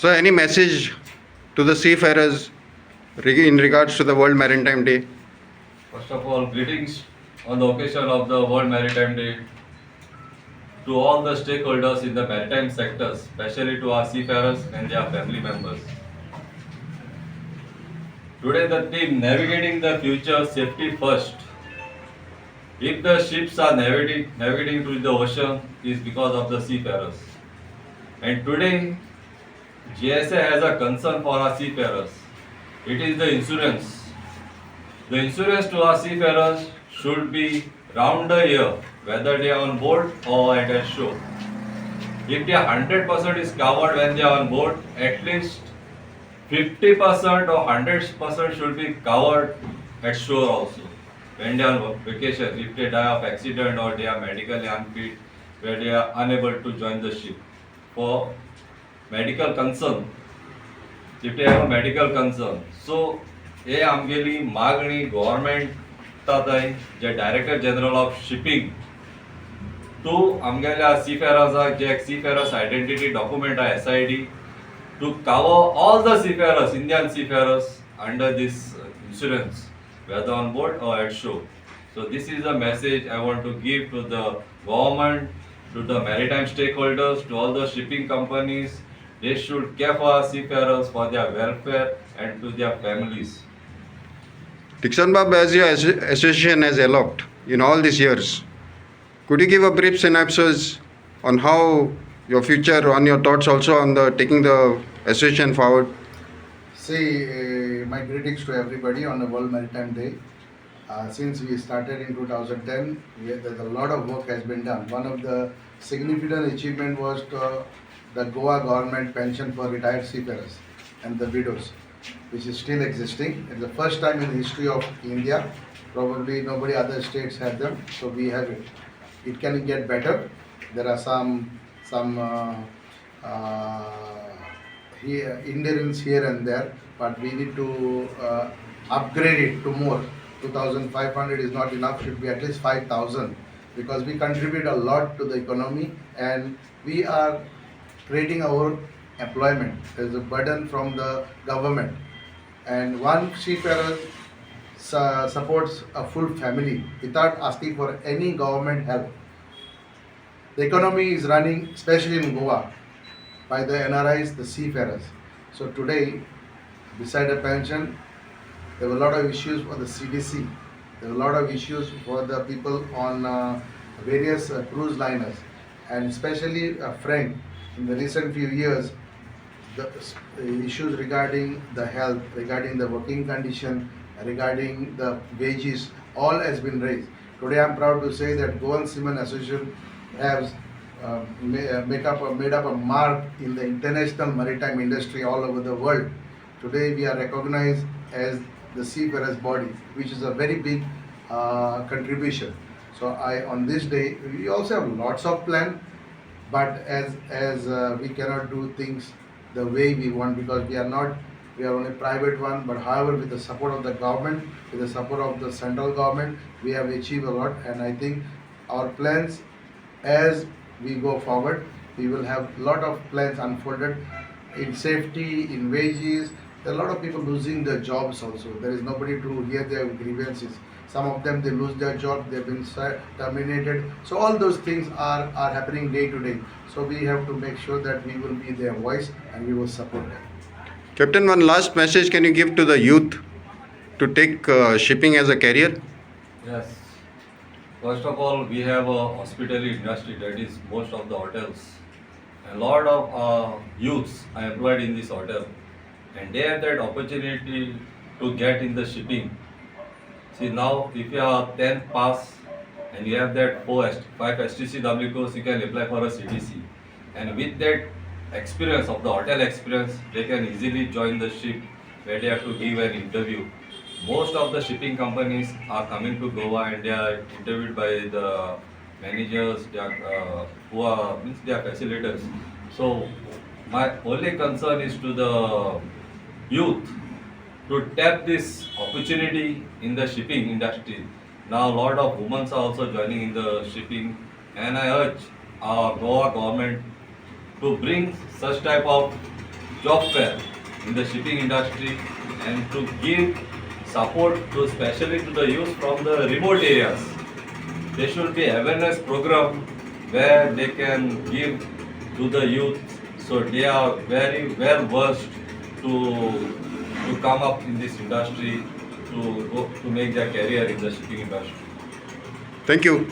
So, any message to the seafarers in regards to the World Maritime Day? First of all, greetings on the occasion of the World Maritime Day to all the stakeholders in the maritime sectors, especially to our seafarers and their family members. Today, the theme navigating the future safety first. If the ships are navigating through the ocean, is because of the seafarers. And today, GSA has a concern for our seafarers. It is the insurance. The insurance to our seafarers should be round the year, whether they are on board or at a shore. If their 100% is covered when they are on board, at least 50% or 100% should be covered at shore also. When they are on vacation, if they die of accident or they are medically unfit, where they are unable to join the ship. For medical concern, if they have a medical concern, so એ આમગેલી માગણી government જે director general of shipping to આમગેલા seafarers જે seafarers identity document SID to cover all the seafarers, Indian seafarers under this insurance, whether on board or at shore. So this is a message I want to give to the government, to the maritime stakeholders, to all the shipping companies. They should care for our seafarers, for their welfare and to their families. Dixon Bob, as your association has eloped in all these years, could you give a brief synopsis on how your future, on your thoughts also on the taking the association forward? See, my greetings to everybody on the World Maritime Day. Since we started in 2010, there's a lot of work has been done. One of the significant achievement was the Goa government pension for retired seafarers and the widows, which is still existing. It's the first time in the history of India. Probably nobody other states have them, so we have it. It can get better. There are some endurance here and there, but we need to upgrade it to more. 2,500 is not enough, should be at least 5,000, because we contribute a lot to the economy and we are creating our employment. There's a burden from the government, and one seafarer supports a full family without asking for any government help. The economy is running, especially in Goa, by the NRIs, the seafarers. So today, beside the pension, there were a lot of issues for the CDC. There were a lot of issues for the people on various cruise liners, and especially Frank. In the recent few years, the issues regarding the health, regarding the working condition, regarding the wages, all has been raised. Today, I am proud to say that Goan Seamen Association has made up a mark in the international maritime industry all over the world. Today, we are recognized as the seafarers body, which is a very big contribution. So on this day, we also have lots of plan, but as we cannot do things the way we want, because we are only private one. But however, with the support of the government, with the support of the central government, we have achieved a lot. And I think our plans, as we go forward, we will have a lot of plans unfolded in safety, in wages. There are a lot of people losing their jobs also. There is nobody to hear their grievances. Some of them, they lose their job, they've been terminated. So all those things are happening day to day. So we have to make sure that we will be their voice and we will support them. Captain, one last message can you give to the youth to take shipping as a career? Yes. First of all, we have a hospitality industry, that is most of the hotels. A lot of youths are employed in this hotel, and they have that opportunity to get in the shipping. See, now if you are 10th pass and you have that 5 STCW course, you can apply for a CTC. And with that experience of the hotel experience, they can easily join the ship where they have to give an interview. Most of the shipping companies are coming to Goa and they are interviewed by the managers, they are, they are facilitators. So my only concern is to the youth to tap this opportunity in the shipping industry. Now a lot of women are also joining in the shipping, and I urge our Goa government to bring such type of job fair in the shipping industry and to give support to especially to the youth from the remote areas. There should be awareness program where they can give to the youth so they are very well versed to come up in this industry to make their career in the shipping industry. Thank you.